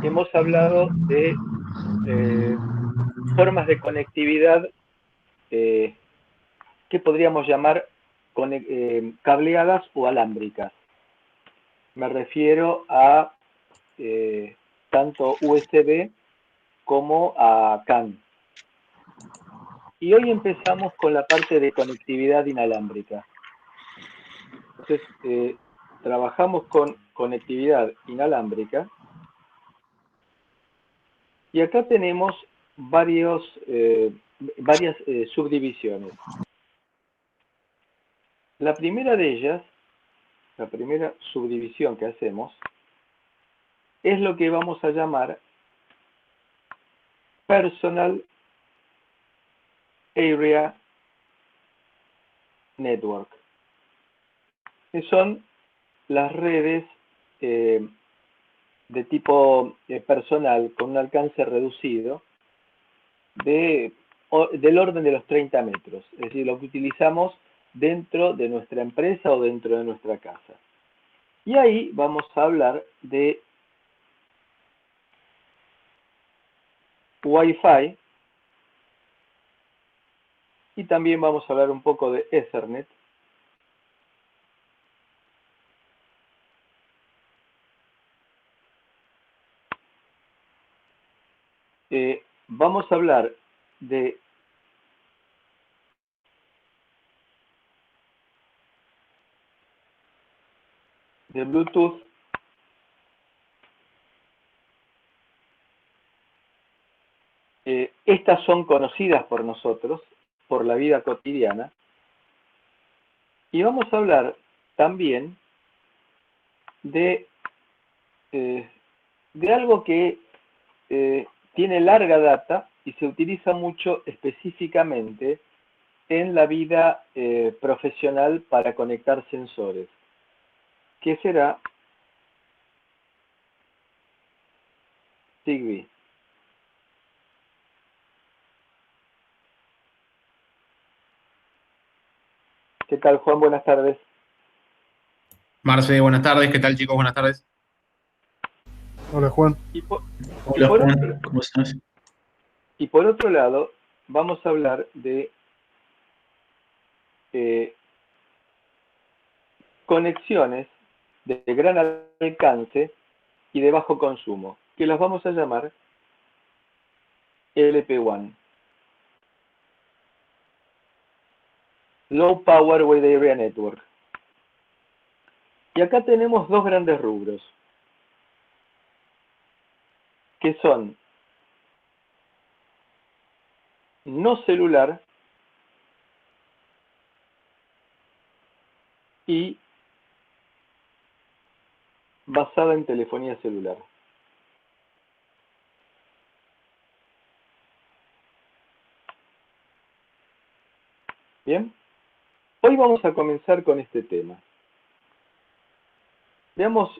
hemos hablado de formas de conectividad eh, que podríamos llamar cableadas o alámbricas. Me refiero a tanto USB como a CAN. Y hoy empezamos con la parte de conectividad inalámbrica. Entonces, trabajamos con conectividad inalámbrica y acá tenemos varias subdivisiones. La primera de ellas, la primera subdivisión que hacemos, es lo que vamos a llamar Personal Area Network, que son las redes de tipo personal con un alcance reducido del orden de los 30 metros, es decir, lo que utilizamos dentro de nuestra empresa o dentro de nuestra casa. Y ahí vamos a hablar de Wi-Fi y también vamos a hablar un poco de Ethernet. Vamos a hablar de Bluetooth. Estas son conocidas por nosotros, por la vida cotidiana. Y vamos a hablar también de, de algo que tiene larga data y se utiliza mucho específicamente en la vida profesional para conectar sensores, que será Zigbee. ¿Qué tal, Juan? Buenas tardes. Marce, buenas tardes. ¿Qué tal, chicos? Buenas tardes. Hola Juan. Y por, y Hola, por otro, Juan. ¿Cómo estás? y por otro lado, vamos a hablar de eh, conexiones de gran alcance y de bajo consumo, que las vamos a llamar LP1, Low Power Wide Area Network. Y acá tenemos dos grandes rubros, que son no celular y basada en telefonía celular. Bien, hoy vamos a comenzar con este tema. Veamos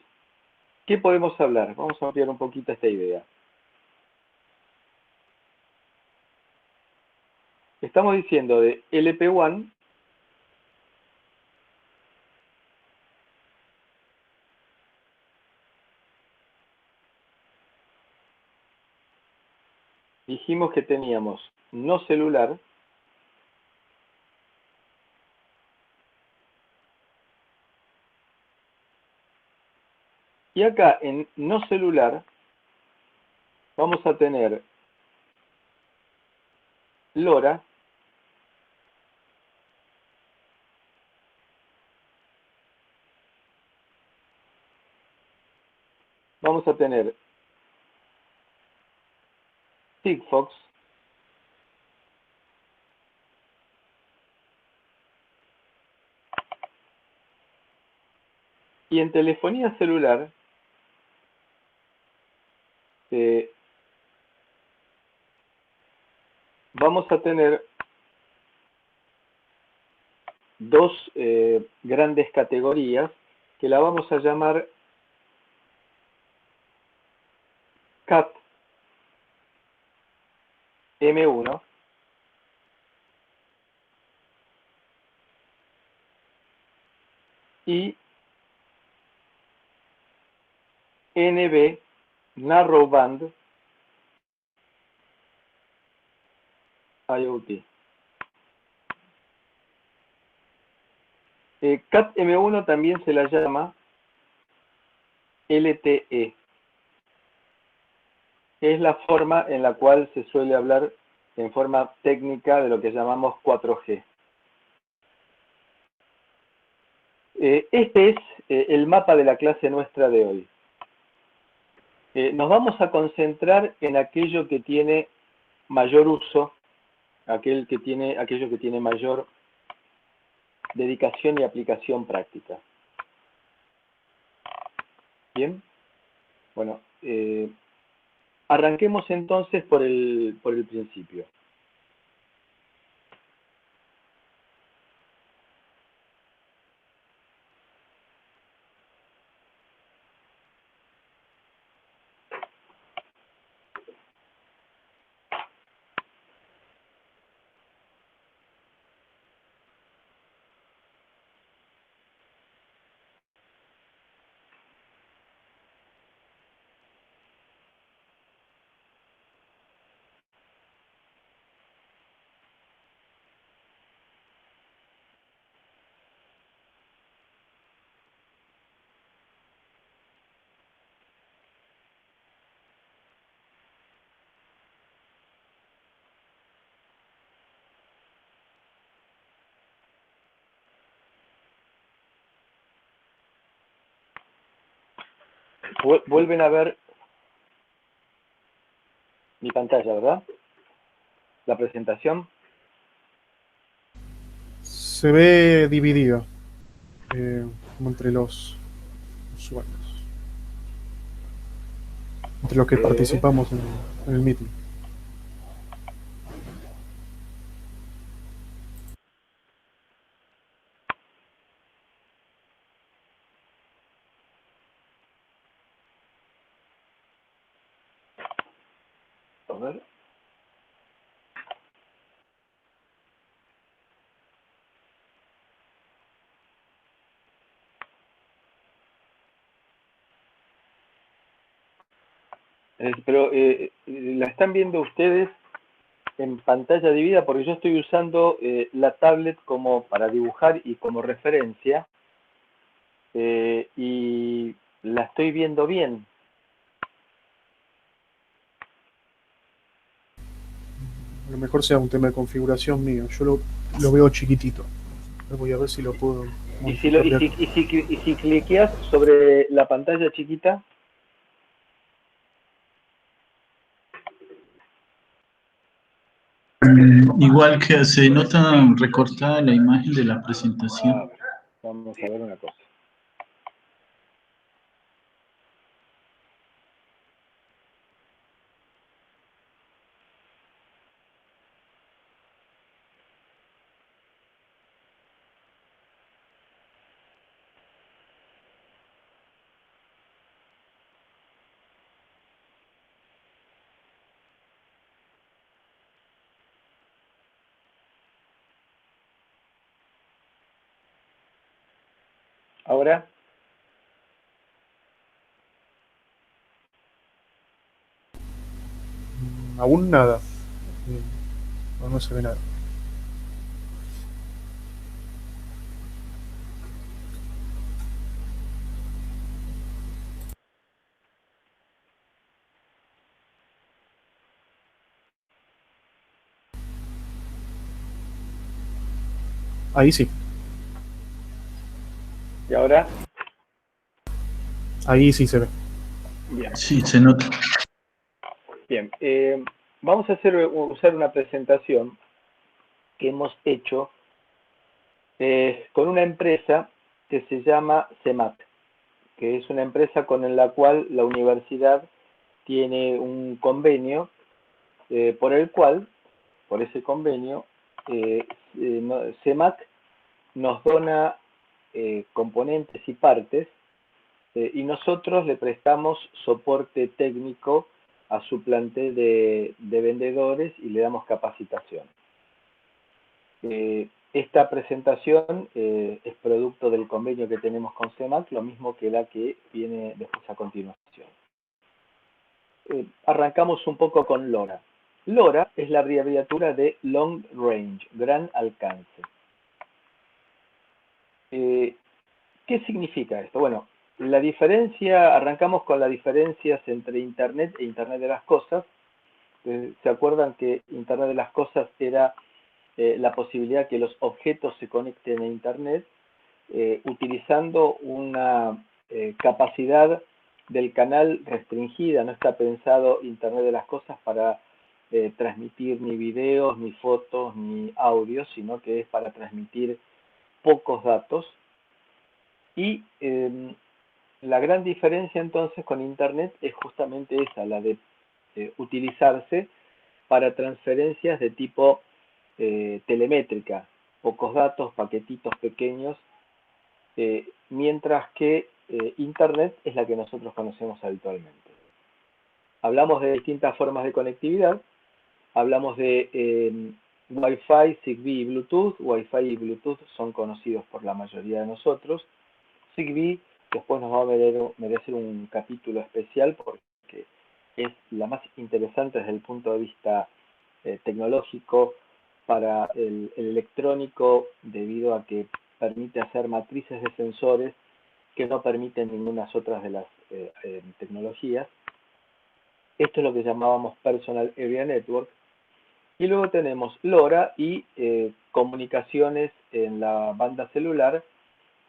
qué podemos hablar. Vamos a ampliar un poquito esta idea. Estamos diciendo de LP1 dijimos que teníamos no celular y acá en no celular vamos a tener LoRa vamos a tener Sigfox y en telefonía celular eh, vamos a tener dos grandes categorías que la vamos a llamar CAT M1 y NB Narrowband IoT. Cat-M1 también se la llama LTE. Es la forma en la cual se suele hablar en forma técnica de lo que llamamos 4G. Este es el mapa de la clase nuestra de hoy. Nos vamos a concentrar en aquello que tiene mayor uso, aquello que tiene mayor dedicación y aplicación práctica. Bien, bueno, arranquemos entonces por el principio. Vuelven a ver mi pantalla, ¿verdad? La presentación. Se ve dividido como entre los usuarios, entre los que participamos en el meeting. A ver. Pero ¿la están viendo ustedes en pantalla dividida? Porque yo estoy usando la tablet como para dibujar y como referencia, y la estoy viendo bien. A lo mejor sea un tema de configuración mío. Yo lo veo chiquitito. Voy a ver si lo puedo Y modificar de acá. si cliqueas sobre la pantalla chiquita, Igual que se nota recortada la imagen de la a presentación. ver, vamos a ver una cosa. Ahora, Aún nada. No se ve nada. Ahí sí. y ahora, Ahí sí se ve. bien. Sí, se nota. Bien, vamos a usar una presentación que hemos hecho con una empresa que se llama CEMAC, que es una empresa con la cual la universidad tiene un convenio por el cual, por ese convenio, CEMAC nos dona componentes y partes y nosotros le prestamos soporte técnico a su plantel de vendedores y le damos capacitación. Esta presentación es producto del convenio que tenemos con CEMAC, lo mismo que la que viene después a continuación. arrancamos un poco con LoRa. LoRa es la abreviatura de Long Range, gran alcance. ¿Qué significa esto? Bueno, la diferencia, arrancamos con las diferencias entre Internet e Internet de las Cosas. ¿Se acuerdan que Internet de las Cosas era la posibilidad que los objetos se conecten a Internet utilizando una capacidad del canal restringida? No está pensado Internet de las Cosas para transmitir ni videos, ni fotos, ni audios, sino que es para transmitir pocos datos. Y la gran diferencia entonces con Internet es justamente esa, la de utilizarse para transferencias de tipo telemétrica, pocos datos, paquetitos pequeños, mientras que Internet es la que nosotros conocemos habitualmente. Hablamos de distintas formas de conectividad, hablamos de Wi-Fi, Zigbee y Bluetooth. Wi-Fi y Bluetooth son conocidos por la mayoría de nosotros. Zigbee después nos va a merecer un capítulo especial porque es la más interesante desde el punto de vista tecnológico para el electrónico, debido a que permite hacer matrices de sensores que no permiten ninguna otras de las tecnologías. Esto es lo que llamábamos Personal Area Network. Y luego tenemos LoRa y comunicaciones en la banda celular,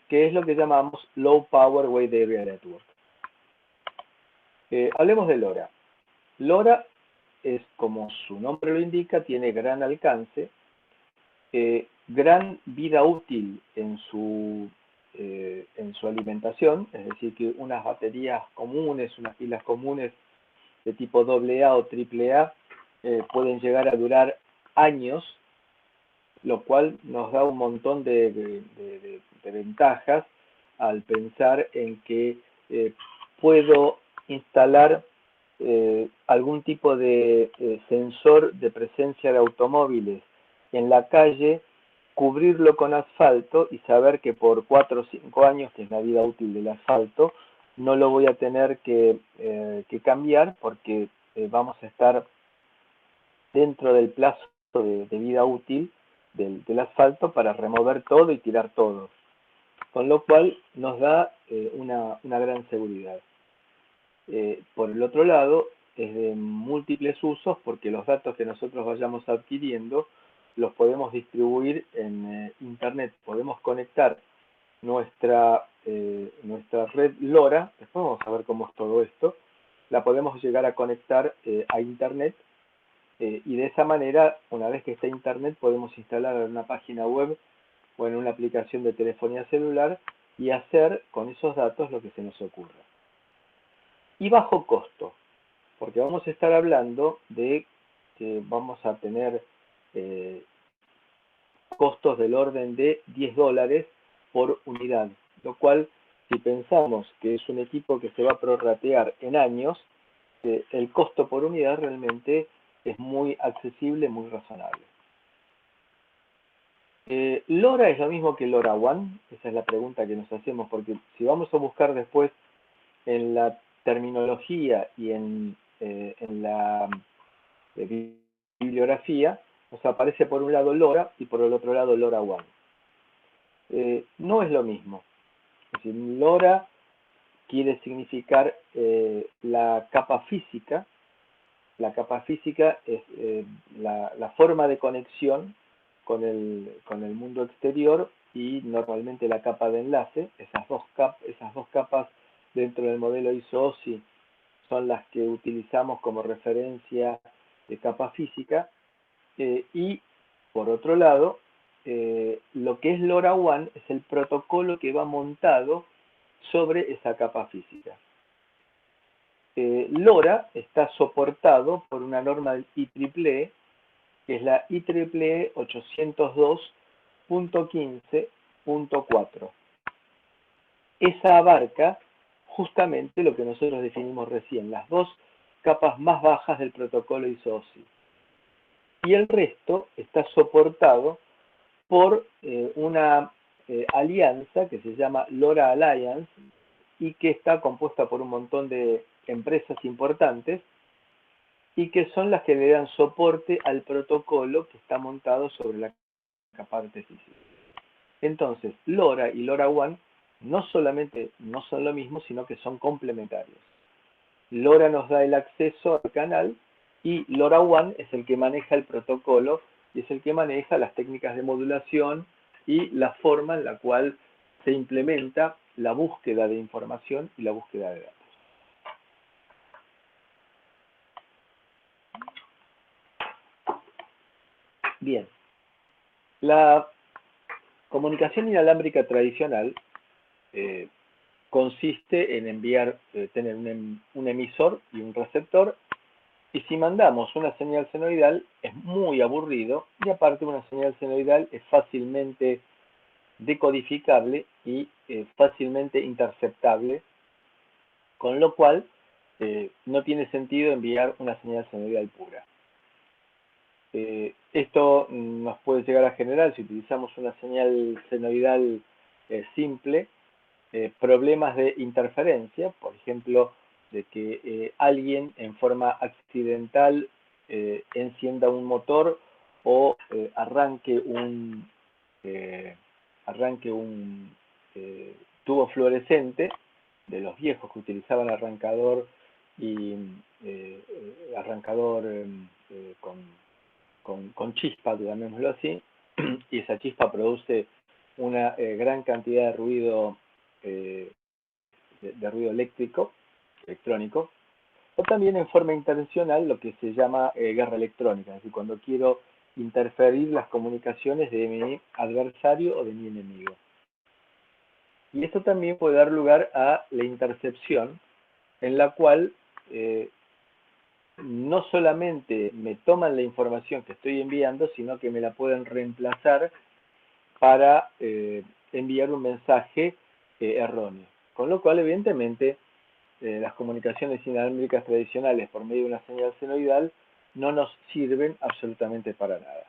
que es lo que llamamos Low Power Wide Area Network. Hablemos de LoRa. LoRa es, como su nombre lo indica, tiene gran alcance, gran vida útil en su alimentación, es decir, que unas baterías comunes, unas pilas comunes de tipo AA o AAA pueden llegar a durar años, lo cual nos da un montón de ventajas al pensar en que puedo instalar algún tipo de sensor de presencia de automóviles en la calle, cubrirlo con asfalto y saber que por 4 o 5 años, que es la vida útil del asfalto, no lo voy a tener que cambiar, porque vamos a estar dentro del plazo de vida útil del asfalto para remover todo y tirar todo. Con lo cual nos da una gran seguridad. Por el otro lado, es de múltiples usos, porque los datos que nosotros vayamos adquiriendo los podemos distribuir en Internet. Podemos conectar nuestra red LoRa, después vamos a ver cómo es todo esto, la podemos llegar a conectar a Internet, y de esa manera, una vez que está Internet, podemos instalar en una página web o en una aplicación de telefonía celular y hacer con esos datos lo que se nos ocurra. Y bajo costo, porque vamos a estar hablando de que vamos a tener costos del orden de $10 por unidad, lo cual, si pensamos que es un equipo que se va a prorratear en años, el costo por unidad realmente es muy accesible, muy razonable. ¿LoRa es lo mismo que LoRaWAN? Esa es la pregunta que nos hacemos, porque si vamos a buscar después en la terminología y en la bibliografía, nos aparece por un lado LoRa y por el otro lado LoRaWAN. No es lo mismo. Es decir, LoRa quiere significar la capa física. La capa física es la forma de conexión con el mundo exterior, y normalmente la capa de enlace. Esas dos capas dentro del modelo ISO-OSI son las que utilizamos como referencia de capa física. Y por otro lado, lo que es LoRaWAN es el protocolo que va montado sobre esa capa física. LoRa está soportado por una norma del IEEE, que es la IEEE 802.15.4. Esa abarca justamente lo que nosotros definimos recién, las dos capas más bajas del protocolo ISO-OSI. Y el resto está soportado por una alianza que se llama LoRa Alliance, y que está compuesta por un montón de empresas importantes y que son las que le dan soporte al protocolo que está montado sobre la capa artificial. Entonces, LoRa y LoRaWAN no solamente no son lo mismo, sino que son complementarios. LoRa nos da el acceso al canal y LoRaWAN es el que maneja el protocolo y es el que maneja las técnicas de modulación y la forma en la cual se implementa la búsqueda de información y la búsqueda de datos. Bien, la comunicación inalámbrica tradicional consiste en enviar, tener un emisor y un receptor, y si mandamos una señal senoidal es muy aburrido, y aparte una señal senoidal es fácilmente decodificable y fácilmente interceptable, con lo cual no tiene sentido enviar una señal senoidal pura. Esto nos puede llegar a generar, si utilizamos una señal senoidal simple, problemas de interferencia, por ejemplo, de que alguien en forma accidental encienda un motor o arranque un tubo fluorescente de los viejos que utilizaban arrancador y arrancador con chispa, llamémoslo así, y esa chispa produce una gran cantidad de ruido electrónico, o también en forma intencional lo que se llama guerra electrónica, es decir, cuando quiero interferir las comunicaciones de mi adversario o de mi enemigo. Y esto también puede dar lugar a la intercepción, en la cual no solamente me toman la información que estoy enviando, sino que me la pueden reemplazar para enviar un mensaje erróneo. Con lo cual, evidentemente, las comunicaciones inalámbricas tradicionales por medio de una señal senoidal no nos sirven absolutamente para nada.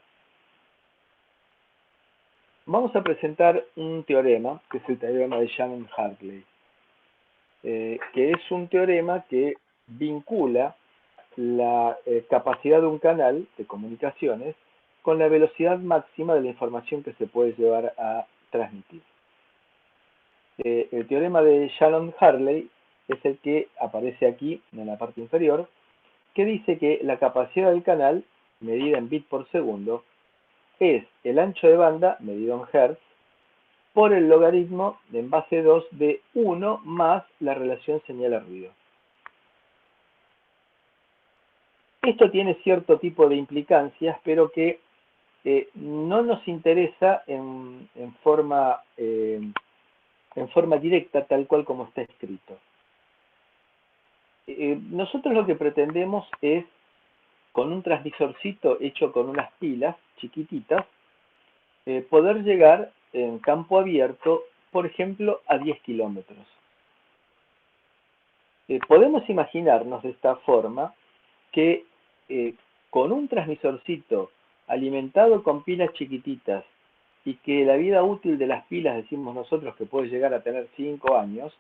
Vamos a presentar un teorema, que es el teorema de Shannon-Hartley, que es un teorema que vincula la capacidad de un canal de comunicaciones con la velocidad máxima de la información que se puede llevar a transmitir. El teorema de Shannon-Hartley es el que aparece aquí en la parte inferior, que dice que la capacidad del canal, medida en bit por segundo, es el ancho de banda, medido en hertz, por el logaritmo en base 2 de 1 más la relación señal a ruido. Esto tiene cierto tipo de implicancias, pero que no nos interesa en forma directa, tal cual como está escrito. Nosotros lo que pretendemos es, con un transmisorcito hecho con unas pilas chiquititas, poder llegar en campo abierto, por ejemplo, a 10 kilómetros. Podemos imaginarnos de esta forma que con un transmisorcito alimentado con pilas chiquititas y que la vida útil de las pilas, decimos nosotros, que puede llegar a tener 5 años,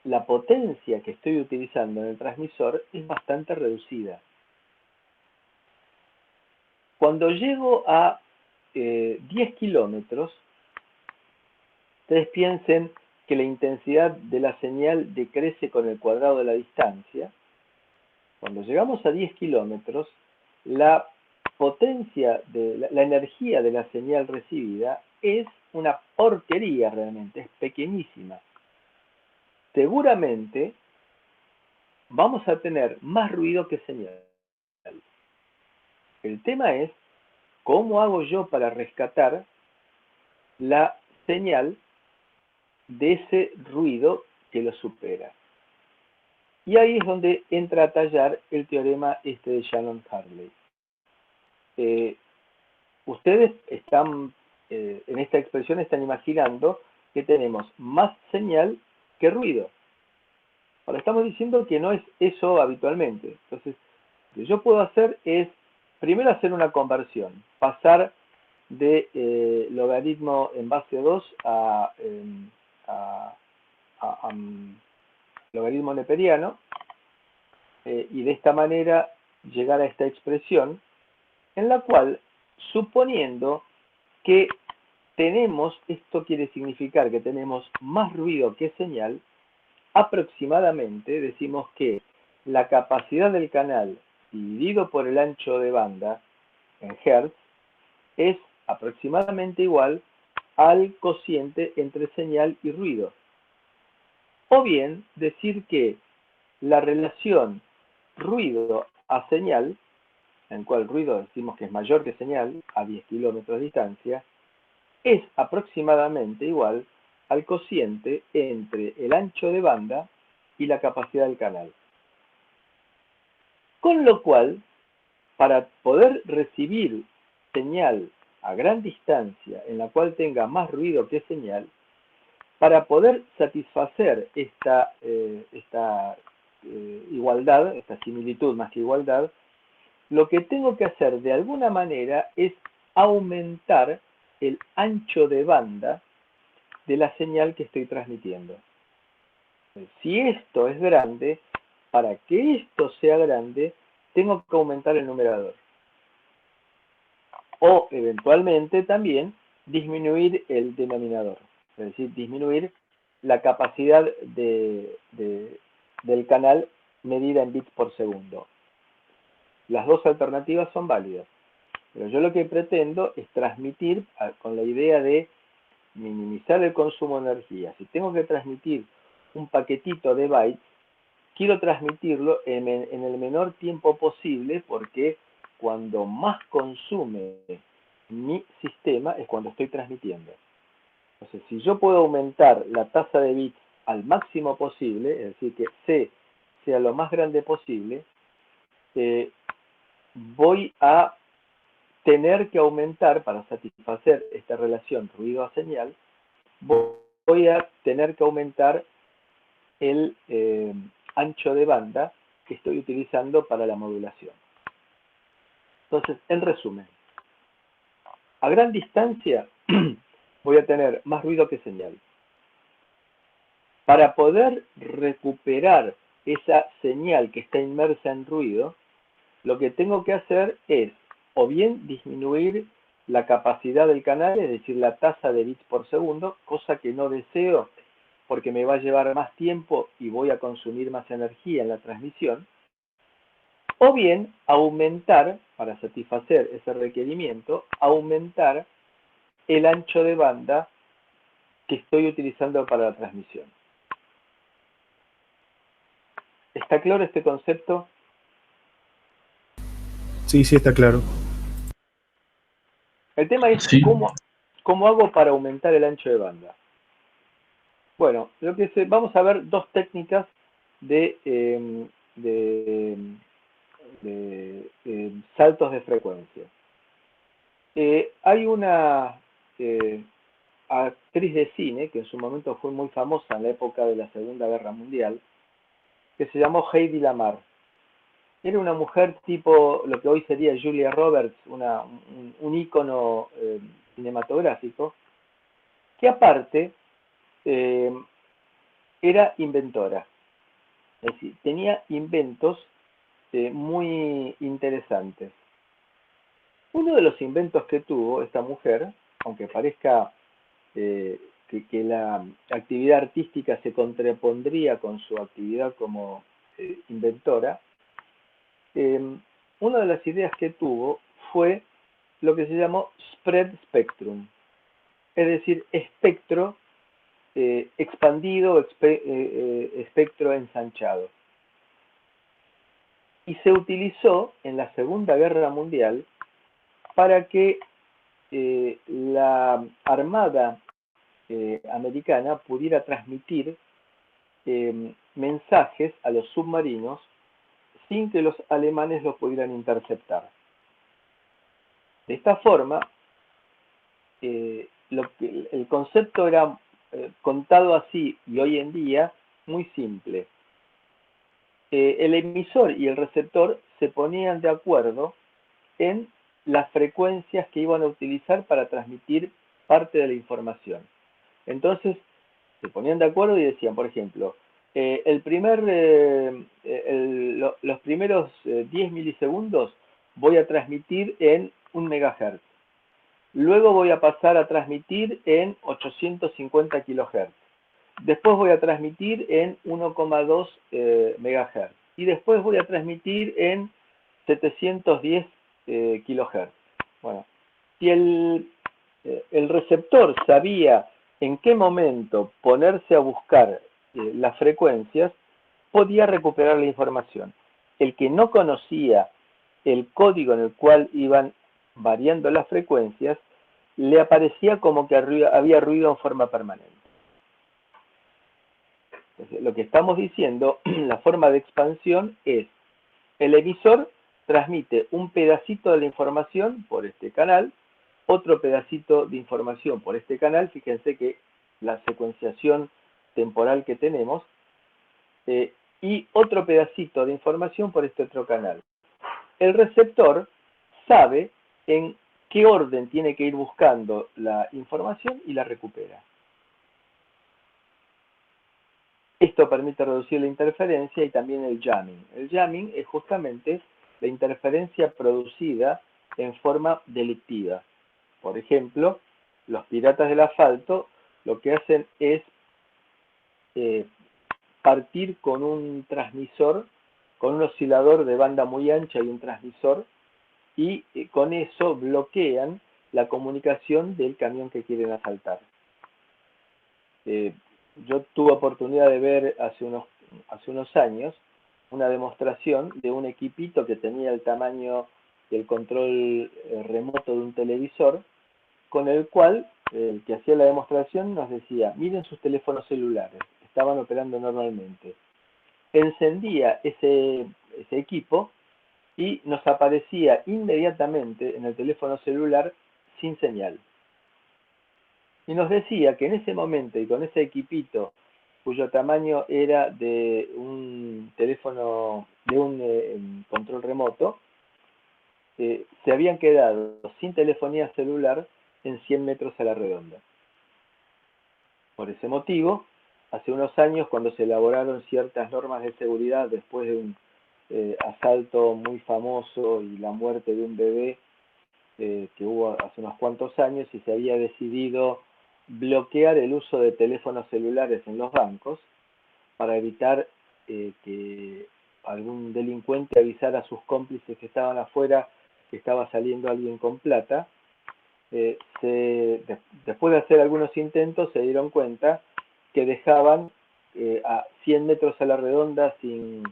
la potencia que estoy utilizando en el transmisor es bastante reducida. Cuando llego a 10 kilómetros, ustedes piensen que la intensidad de la señal decrece con el cuadrado de la distancia. Cuando llegamos a 10 kilómetros, la potencia, la energía de la señal recibida es una porquería realmente, es pequeñísima. Seguramente vamos a tener más ruido que señal. El tema es, ¿cómo hago yo para rescatar la señal de ese ruido que lo supera? Y ahí es donde entra a tallar el teorema de Shannon-Hartley. Ustedes están, en esta expresión están imaginando que tenemos más señal que ruido. Ahora estamos diciendo que no es eso habitualmente. Entonces, lo que yo puedo hacer es, primero hacer una conversión, pasar de logaritmo en base 2 a logaritmo neperiano, y de esta manera llegar a esta expresión en la cual, suponiendo que tenemos, esto quiere significar que tenemos más ruido que señal, aproximadamente decimos que la capacidad del canal dividido por el ancho de banda en Hertz es aproximadamente igual al cociente entre señal y ruido. O bien decir que la relación ruido a señal, en cual ruido decimos que es mayor que señal a 10 kilómetros de distancia, es aproximadamente igual al cociente entre el ancho de banda y la capacidad del canal. Con lo cual, para poder recibir señal a gran distancia en la cual tenga más ruido que señal, para poder satisfacer esta igualdad, esta similitud más que igualdad, lo que tengo que hacer de alguna manera es aumentar el ancho de banda de la señal que estoy transmitiendo. Si esto es grande, para que esto sea grande, tengo que aumentar el numerador. O eventualmente también disminuir el denominador. Es decir, disminuir la capacidad del canal medida en bits por segundo. Las dos alternativas son válidas. Pero yo lo que pretendo es transmitir con la idea de minimizar el consumo de energía. Si tengo que transmitir un paquetito de bytes, quiero transmitirlo en el menor tiempo posible, porque cuando más consume mi sistema es cuando estoy transmitiendo. Entonces, si yo puedo aumentar la tasa de bits al máximo posible, es decir, que C sea lo más grande posible, voy a tener que aumentar, para satisfacer esta relación ruido a señal, voy a tener que aumentar el ancho de banda que estoy utilizando para la modulación. Entonces, en resumen, a gran distancia voy a tener más ruido que señal. Para poder recuperar esa señal que está inmersa en ruido, lo que tengo que hacer es o bien disminuir la capacidad del canal, es decir, la tasa de bits por segundo, cosa que no deseo porque me va a llevar más tiempo y voy a consumir más energía en la transmisión, o bien aumentar, para satisfacer ese requerimiento, aumentar el ancho de banda que estoy utilizando para la transmisión. ¿Está claro este concepto? Sí, sí, está claro. El tema es Sí. cómo hago para aumentar el ancho de banda. Bueno, vamos a ver dos técnicas de saltos de frecuencia. Hay una actriz de cine que en su momento fue muy famosa en la época de la Segunda Guerra Mundial, que se llamó Heidi Lamar. Era una mujer tipo lo que hoy sería Julia Roberts, un ícono cinematográfico, que aparte era inventora. Es decir, tenía inventos muy interesantes. Uno de los inventos que tuvo esta mujer, aunque parezca que la actividad artística se contrapondría con su actividad como inventora, una de las ideas que tuvo fue lo que se llamó spread spectrum, es decir, espectro expandido, espectro ensanchado. Y se utilizó en la Segunda Guerra Mundial para que la Armada americana pudiera transmitir mensajes a los submarinos sin que los alemanes los pudieran interceptar. De esta forma, el concepto era contado así y hoy en día muy simple. El emisor y el receptor se ponían de acuerdo en las frecuencias que iban a utilizar para transmitir parte de la información. Entonces, se ponían de acuerdo y decían, por ejemplo, Los primeros 10 milisegundos voy a transmitir en 1 MHz. Luego voy a pasar a transmitir en 850 kHz. Después voy a transmitir en 1,2 MHz. Y después voy a transmitir en 710 kHz. Bueno, si el receptor sabía en qué momento ponerse a buscar las frecuencias, podía recuperar la información. El que no conocía el código en el cual iban variando las frecuencias, le aparecía como que había ruido en forma permanente. Entonces, lo que estamos diciendo, la forma de expansión es, el emisor transmite un pedacito de la información por este canal, otro pedacito de información por este canal, fíjense que la secuenciación temporal que tenemos, y otro pedacito de información por este otro canal. El receptor sabe en qué orden tiene que ir buscando la información y la recupera. Esto permite reducir la interferencia y también el jamming. El jamming es justamente la interferencia producida en forma delictiva. Por ejemplo, los piratas del asfalto lo que hacen es partir con un transmisor, con un oscilador de banda muy ancha y un transmisor, y con eso bloquean la comunicación del camión que quieren asaltar. Yo tuve oportunidad de ver hace unos años una demostración de un equipito que tenía el tamaño del control remoto de un televisor, con el cual el que hacía la demostración nos decía, miren sus teléfonos celulares, estaban operando normalmente. Encendía ese equipo y nos aparecía inmediatamente en el teléfono celular sin señal. Y nos decía que en ese momento y con ese equipito, cuyo tamaño era de un teléfono, de un control remoto, se habían quedado sin telefonía celular en 100 metros a la redonda. Por ese motivo, hace unos años, cuando se elaboraron ciertas normas de seguridad después de un asalto muy famoso y la muerte de un bebé que hubo hace unos cuantos años, y se había decidido bloquear el uso de teléfonos celulares en los bancos para evitar que algún delincuente avisara a sus cómplices que estaban afuera que estaba saliendo alguien con plata. Después de hacer algunos intentos se dieron cuenta que dejaban a 100 metros a la redonda sin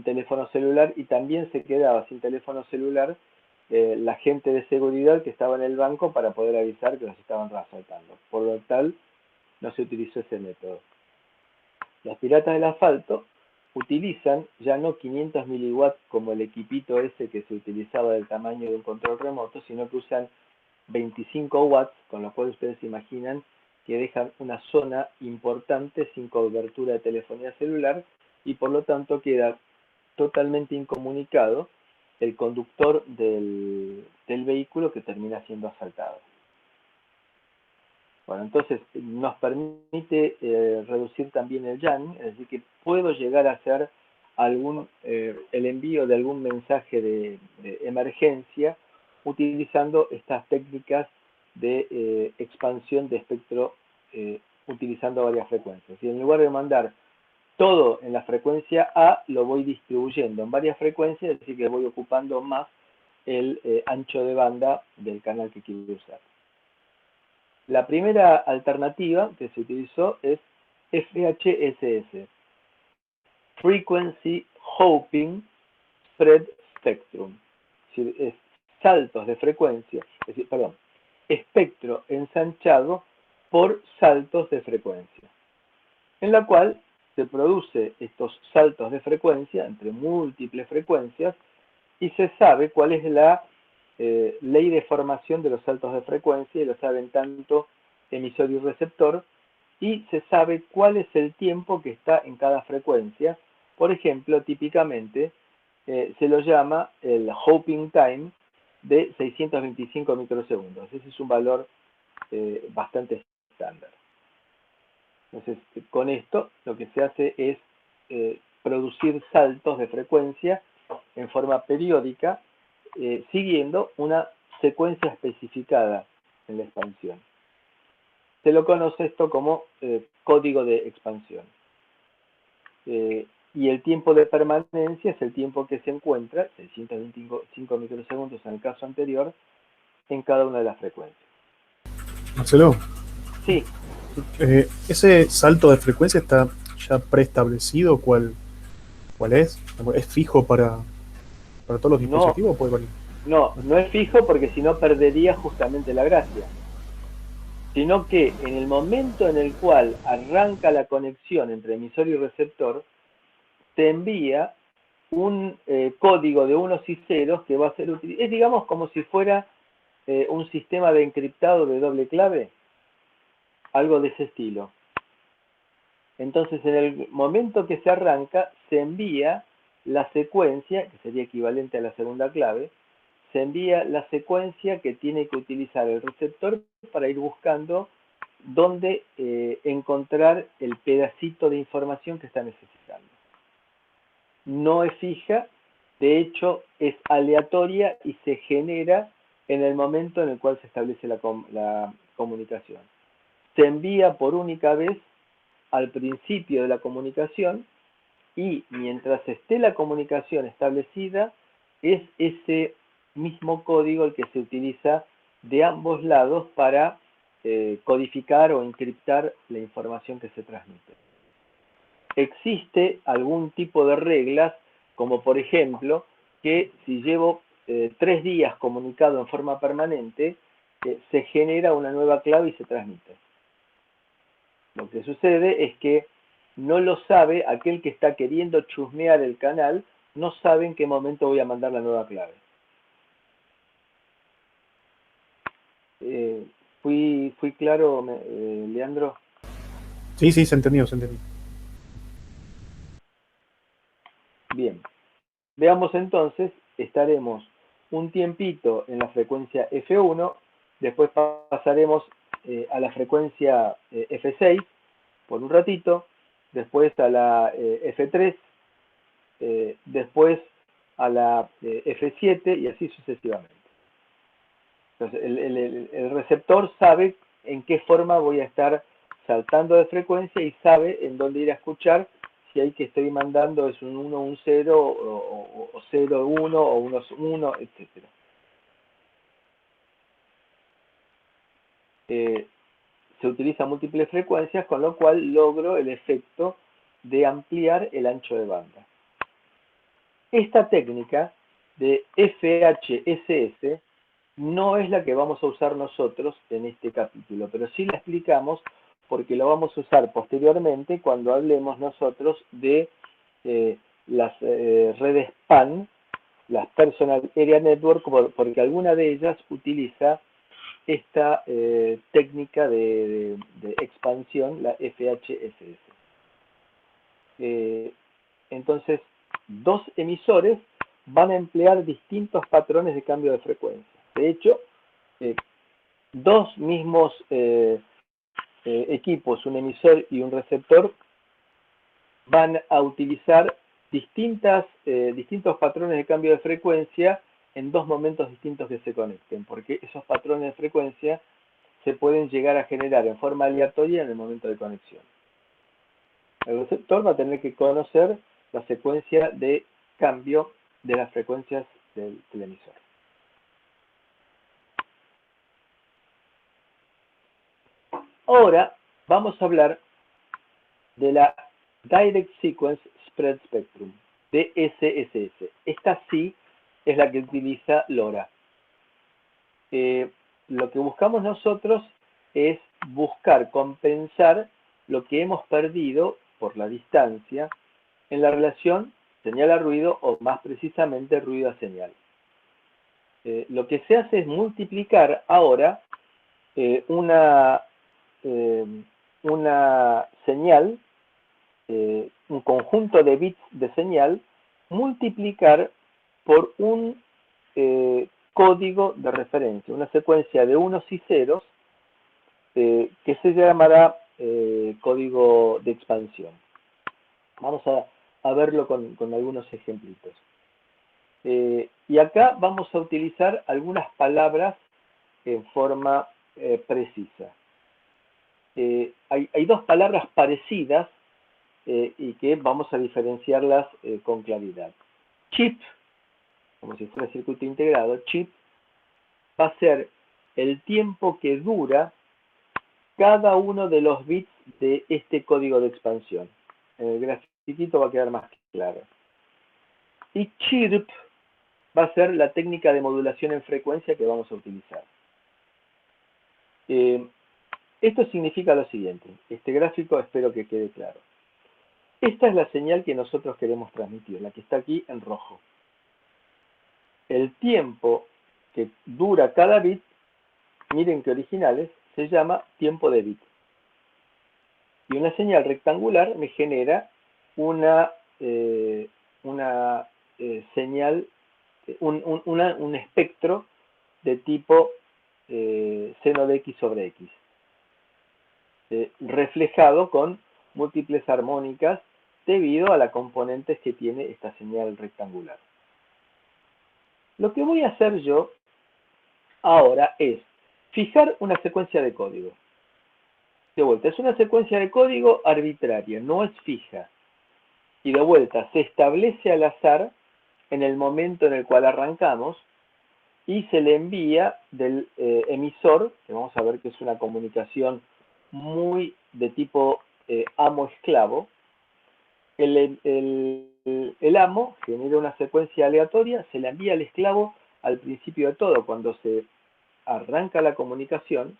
teléfono celular, y también se quedaba sin teléfono celular la gente de seguridad que estaba en el banco para poder avisar que los estaban asaltando. Por lo tal, no se utilizó ese método. Los piratas del asfalto utilizan ya no 500 miliwatts como el equipito ese que se utilizaba del tamaño de un control remoto, sino que usan 25 watts, con lo cual ustedes se imaginan que dejan una zona importante sin cobertura de telefonía celular, y por lo tanto queda totalmente incomunicado el conductor del vehículo que termina siendo asaltado. Bueno, entonces nos permite reducir también el jamming, es decir, que puedo llegar a hacer el envío de algún mensaje de emergencia utilizando estas técnicas de expansión de espectro utilizando varias frecuencias. Y en lugar de mandar todo en la frecuencia A, lo voy distribuyendo en varias frecuencias, es decir, que voy ocupando más el ancho de banda del canal que quiero usar. La primera alternativa que se utilizó es FHSS, Frequency Hopping Spread Spectrum, es decir, es saltos de frecuencia, es decir, perdón, espectro ensanchado por saltos de frecuencia, en la cual se produce estos saltos de frecuencia entre múltiples frecuencias y se sabe cuál es la ley de formación de los saltos de frecuencia, y lo saben tanto emisor y receptor, y se sabe cuál es el tiempo que está en cada frecuencia. Por ejemplo, típicamente se lo llama el hopping time de 625 microsegundos. Ese es un valor bastante estándar. Entonces, con esto lo que se hace es producir saltos de frecuencia en forma periódica, siguiendo una secuencia especificada en la expansión. Se lo conoce esto como código de expansión. Y el tiempo de permanencia es el tiempo que se encuentra, 625 microsegundos en el caso anterior, en cada una de las frecuencias. Marcelo, Sí, ¿ese salto de frecuencia está ya preestablecido? ¿Cuál es? ¿Es fijo para todos los dispositivos o puede variar? no es fijo porque si no perdería justamente la gracia. Sino que en el momento en el cual arranca la conexión entre emisor y receptor, te envía un código de unos y ceros que va a ser útil. Es, digamos, como si fuera un sistema de encriptado de doble clave, algo de ese estilo. Entonces, en el momento que se arranca, se envía la secuencia, que sería equivalente a la segunda clave, se envía la secuencia que tiene que utilizar el receptor para ir buscando dónde encontrar el pedacito de información que está necesitando. No es fija, de hecho es aleatoria y se genera en el momento en el cual se establece la comunicación. Se envía por única vez al principio de la comunicación y mientras esté la comunicación establecida, es ese mismo código el que se utiliza de ambos lados para codificar o encriptar la información que se transmite. Existe algún tipo de reglas, como por ejemplo, que si llevo 3 días comunicado en forma permanente, se genera una nueva clave y se transmite. Lo que sucede es que no lo sabe aquel que está queriendo chusmear el canal, no sabe en qué momento voy a mandar la nueva clave. ¿Fui claro, Leandro? Sí, se entendió, se entendió. Bien. Veamos entonces, estaremos un tiempito en la frecuencia F1, después pasaremos a la frecuencia F6 por un ratito, después a la F3, después a la F7 y así sucesivamente. Entonces, el receptor sabe en qué forma voy a estar saltando de frecuencia y sabe en dónde ir a escuchar si hay que estoy mandando es un 1, un 0, o 0, 1, o 1, 1, etc. Se utilizan múltiples frecuencias, con lo cual logro el efecto de ampliar el ancho de banda. Esta técnica de FHSS no es la que vamos a usar nosotros en este capítulo, pero sí la explicamos porque lo vamos a usar posteriormente cuando hablemos nosotros de las redes PAN, las Personal Area Network, porque alguna de ellas utiliza esta técnica de expansión, la FHSS. Entonces, dos emisores van a emplear distintos patrones de cambio de frecuencia. De hecho, dos mismos equipos, un emisor y un receptor, van a utilizar distintos patrones de cambio de frecuencia en dos momentos distintos que se conecten, porque esos patrones de frecuencia se pueden llegar a generar en forma aleatoria en el momento de conexión. El receptor va a tener que conocer la secuencia de cambio de las frecuencias del emisor. Ahora vamos a hablar de la Direct Sequence Spread Spectrum, DSSS. Esta sí es la que utiliza LoRa. Lo que buscamos nosotros es buscar compensar lo que hemos perdido por la distancia en la relación señal a ruido, o más precisamente ruido a señal. Lo que se hace es multiplicar ahora una señal, un conjunto de bits de señal, multiplicar por un código de referencia, una secuencia de unos y ceros que se llamará código de expansión. Vamos a verlo con algunos ejemplitos. Y acá vamos a utilizar algunas palabras en forma precisa. Hay dos palabras parecidas y que vamos a diferenciarlas con claridad. Chip, como si fuera circuito integrado, chip va a ser el tiempo que dura cada uno de los bits de este código de expansión. En el grafiquito va a quedar más claro. Y chirp va a ser la técnica de modulación en frecuencia que vamos a utilizar. Esto significa lo siguiente. Este gráfico espero que quede claro. Esta es la señal que nosotros queremos transmitir, la que está aquí en rojo. El tiempo que dura cada bit, miren que originales, se llama tiempo de bit. Y una señal rectangular me genera una señal, un espectro de tipo seno de x sobre x, reflejado con múltiples armónicas debido a las componentes que tiene esta señal rectangular. Lo que voy a hacer yo ahora es fijar una secuencia de código. De vuelta, es una secuencia de código arbitraria, no es fija. Y de vuelta, se establece al azar en el momento en el cual arrancamos y se le envía del emisor, que vamos a ver que es una comunicación muy de tipo amo-esclavo. El amo genera una secuencia aleatoria, se la envía al esclavo al principio de todo, cuando se arranca la comunicación,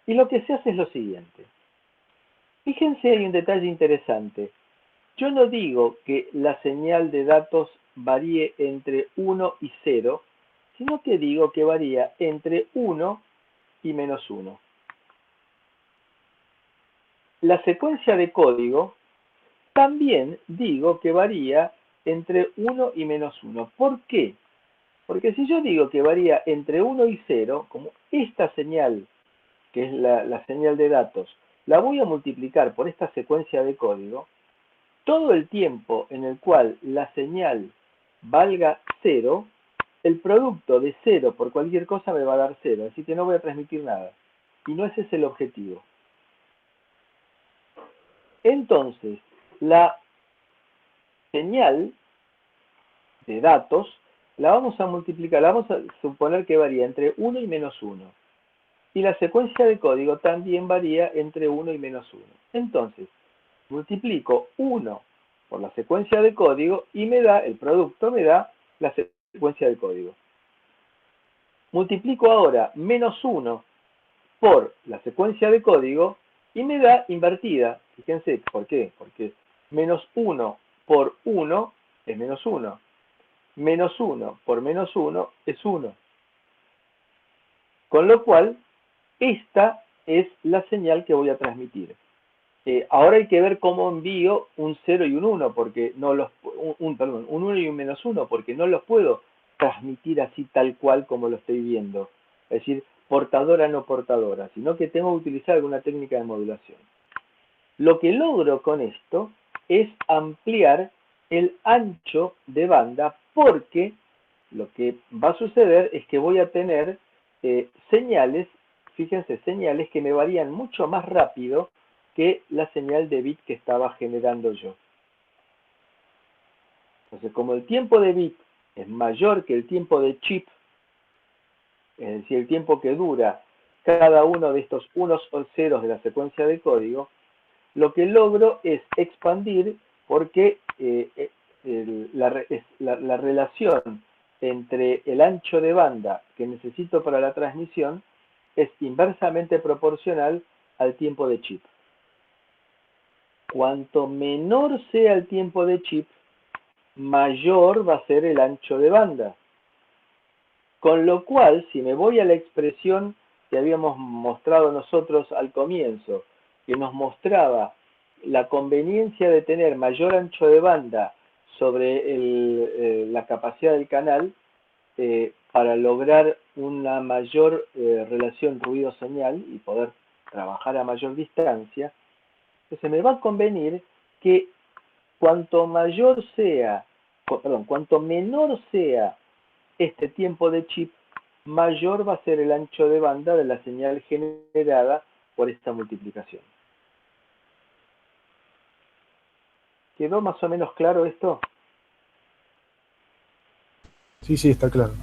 y lo que se hace es lo siguiente. Fíjense, hay un detalle interesante. Yo no digo que la señal de datos varíe entre 1 y 0, sino que digo que varía entre 1 y menos 1. La secuencia de código también digo que varía entre 1 y menos 1. ¿Por qué? Porque si yo digo que varía entre 1 y 0, como esta señal, que es la señal de datos, la voy a multiplicar por esta secuencia de código, todo el tiempo en el cual la señal valga 0, el producto de 0 por cualquier cosa me va a dar 0, así que no voy a transmitir nada. Y no ese es el objetivo. Entonces, la señal de datos la vamos a multiplicar, la vamos a suponer que varía entre 1 y menos 1. Y la secuencia de código también varía entre 1 y menos 1. Entonces, multiplico 1 por la secuencia de código y me da, el producto me da la secuencia de código. Multiplico ahora menos 1 por la secuencia de código y me da invertida. Fíjense, ¿por qué? Porque menos 1 por 1 es menos 1. Menos 1 por menos 1 es 1. Con lo cual, esta es la señal que voy a transmitir. Ahora hay que ver cómo envío un 0 y un 1, porque no los, un 1 y un menos 1, porque no los puedo transmitir así tal cual como lo estoy viendo. Es decir, portadora no portadora, sino que tengo que utilizar alguna técnica de modulación. Lo que logro con esto es ampliar el ancho de banda, porque lo que va a suceder es que voy a tener señales, fíjense, señales que me varían mucho más rápido que la señal de bit que estaba generando yo. Entonces, como el tiempo de bit es mayor que el tiempo de chip, es decir, el tiempo que dura cada uno de estos unos o ceros de la secuencia de código, lo que logro es expandir porque la relación entre el ancho de banda que necesito para la transmisión es inversamente proporcional al tiempo de chip. Cuanto menor sea el tiempo de chip, mayor va a ser el ancho de banda. Con lo cual, si me voy a la expresión que habíamos mostrado nosotros al comienzo, que nos mostraba la conveniencia de tener mayor ancho de banda sobre la capacidad del canal para lograr una mayor relación ruido-señal y poder trabajar a mayor distancia, entonces me va a convenir que cuanto menor sea este tiempo de chip, mayor va a ser el ancho de banda de la señal generada por esta multiplicación. ¿Quedó más o menos claro esto? Sí, sí, está claro.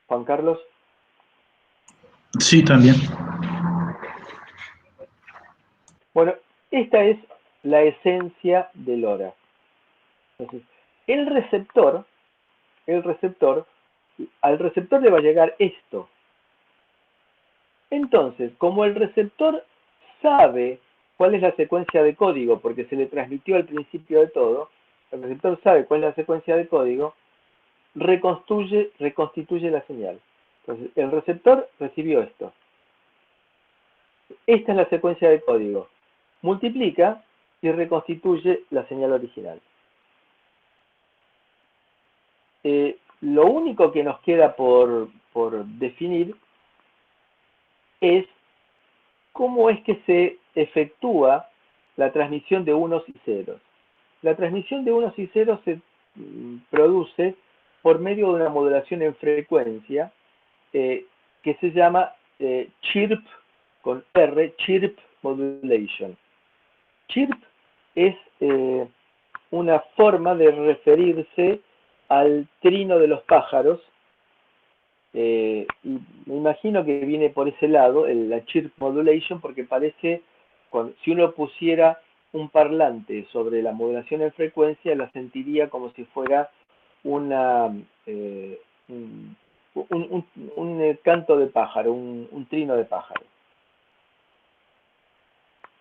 Juan Carlos. Sí, también. Bueno, esta es la esencia del LoRa. Entonces, al receptor le va a llegar esto. Entonces, como el receptor sabe cuál es la secuencia de código, porque se le transmitió al principio de todo, el receptor sabe cuál es la secuencia de código, reconstituye la señal. Entonces, el receptor recibió esto. Esta es la secuencia de código. Multiplica y reconstituye la señal original. Lo único que nos queda por definir es cómo es que se efectúa la transmisión de unos y ceros. La transmisión de unos y ceros se produce por medio de una modulación en frecuencia que se llama chirp, con R, chirp modulation. Chirp es una forma de referirse al trino de los pájaros, y me imagino que viene por ese lado, la chirp modulation, porque parece, si uno pusiera un parlante sobre la modulación en frecuencia, la sentiría como si fuera un canto de pájaro, un trino de pájaro.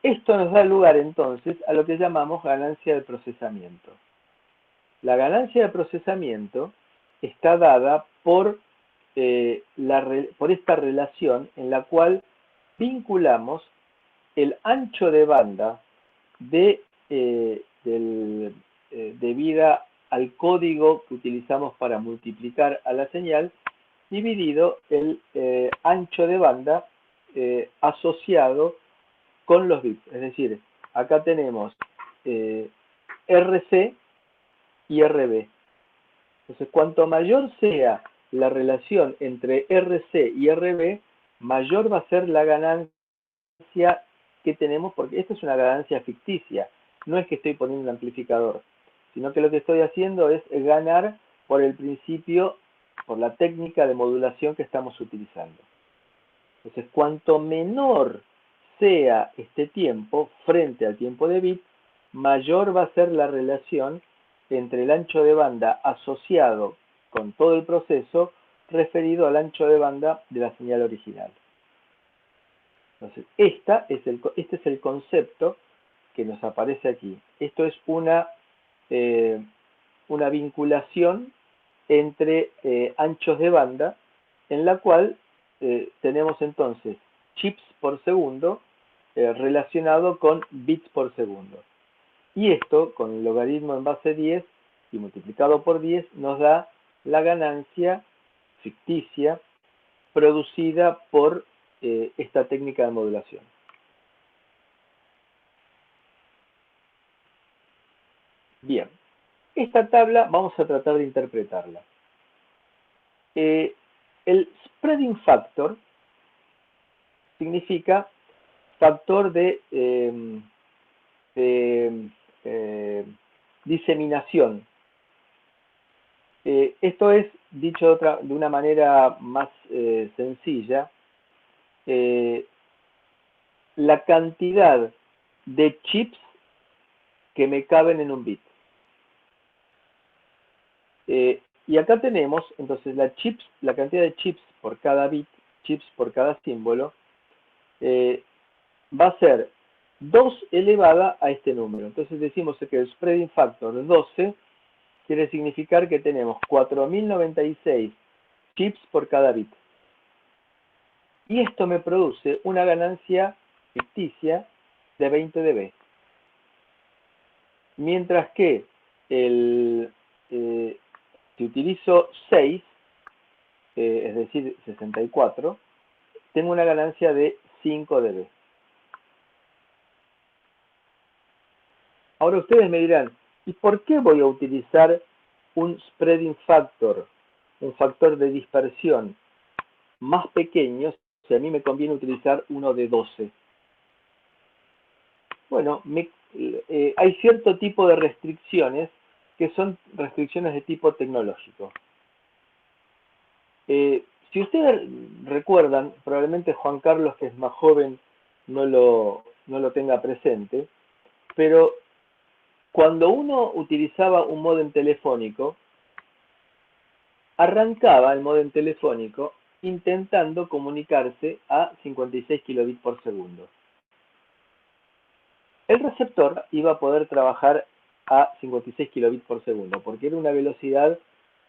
Esto nos da lugar entonces a lo que llamamos ganancia de procesamiento. La ganancia de procesamiento está dada por esta relación en la cual vinculamos el ancho de banda debida al código que utilizamos para multiplicar a la señal, dividido el ancho de banda asociado con los bits. Es decir, acá tenemos RC y RB. Entonces, cuanto mayor sea la relación entre RC y RB, mayor va a ser la ganancia que tenemos, porque esta es una ganancia ficticia. No es que estoy poniendo un amplificador, sino que lo que estoy haciendo es ganar por el principio, por la técnica de modulación que estamos utilizando. Entonces, cuanto menor sea este tiempo frente al tiempo de bit, mayor va a ser la relación entre el ancho de banda asociado con todo el proceso referido al ancho de banda de la señal original. Entonces, este es el concepto que nos aparece aquí. Esto es una vinculación entre anchos de banda, en la cual tenemos entonces chips por segundo relacionado con bits por segundo. Y esto, con el logaritmo en base 10 y multiplicado por 10, nos da la ganancia ficticia producida por esta técnica de modulación. Bien, esta tabla vamos a tratar de interpretarla. El spreading factor significa factor de diseminación. Esto es, dicho de una manera más sencilla, la cantidad de chips que me caben en un bit. Y acá tenemos, entonces, la cantidad de chips por cada bit, chips por cada símbolo, va a ser 2 elevada a este número. Entonces decimos que el spreading factor 12 quiere significar que tenemos 4096 chips por cada bit. Y esto me produce una ganancia ficticia de 20 dB. Mientras que si utilizo 6, es decir, 64, tengo una ganancia de 5 dB. Ahora ustedes me dirán, ¿y por qué voy a utilizar un spreading factor, un factor de dispersión más pequeño, si a mí me conviene utilizar uno de 12? Bueno, hay cierto tipo de restricciones que son restricciones de tipo tecnológico. Si ustedes recuerdan, probablemente Juan Carlos, que es más joven, no lo tenga presente, pero cuando uno utilizaba un módem telefónico, arrancaba el módem telefónico intentando comunicarse a 56 kilobits por segundo. El receptor iba a poder trabajar a 56 kilobits por segundo, porque era una velocidad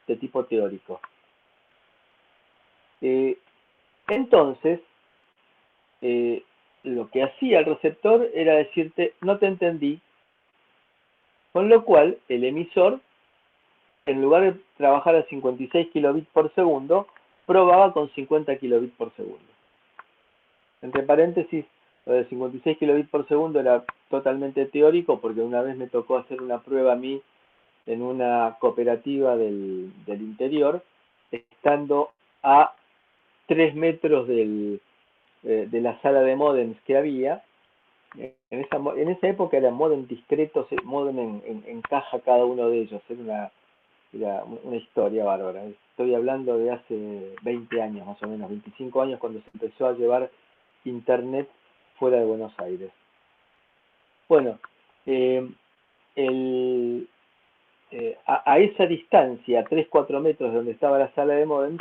de tipo teórico. Entonces, lo que hacía el receptor era decirte, no te entendí, con lo cual el emisor, en lugar de trabajar a 56 kilobits por segundo, probaba con 50 kilobits por segundo. Entre paréntesis, lo de 56 kilobits por segundo era totalmente teórico, porque una vez me tocó hacer una prueba a mí en una cooperativa del interior, estando a 3 metros de la sala de módems que había. En esa época eran módems discretos, módem en caja cada uno de ellos. Era una historia bárbara. Estoy hablando de hace 20 años, más o menos, 25 años, cuando se empezó a llevar internet fuera de Buenos Aires. Bueno, a esa distancia, 3-4 metros de donde estaba la sala de módems,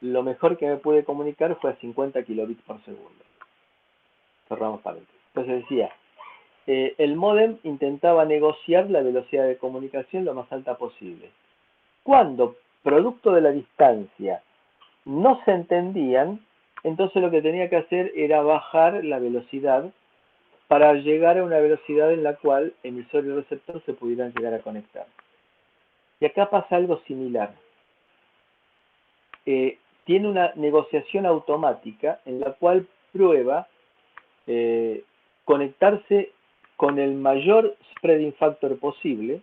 lo mejor que me pude comunicar fue a 50 kilobits por segundo. Cerramos paréntesis. Entonces decía, el módem intentaba negociar la velocidad de comunicación lo más alta posible. Cuando, producto de la distancia, no se entendían, entonces lo que tenía que hacer era bajar la velocidad para llegar a una velocidad en la cual emisor y receptor se pudieran llegar a conectar. Y acá pasa algo similar. Tiene una negociación automática en la cual prueba conectarse con el mayor spreading factor posible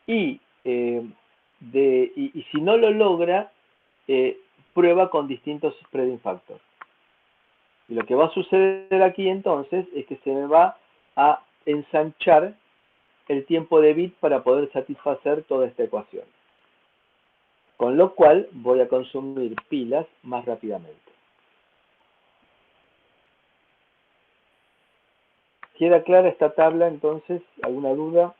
y si no lo logra, prueba con distintos spreading factors. Y lo que va a suceder aquí entonces es que se me va a ensanchar el tiempo de bit para poder satisfacer toda esta ecuación. Con lo cual voy a consumir pilas más rápidamente. ¿Queda clara esta tabla entonces? ¿Alguna duda?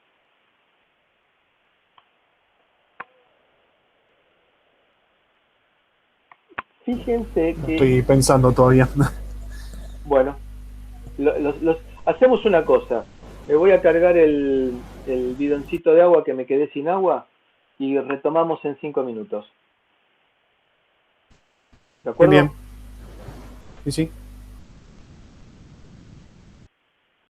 Fíjense que... Estoy pensando todavía. Bueno, hacemos una cosa. Me voy a cargar el bidoncito de agua que me quedé sin agua y retomamos en 5 minutos. ¿De acuerdo? Bien. Sí, sí.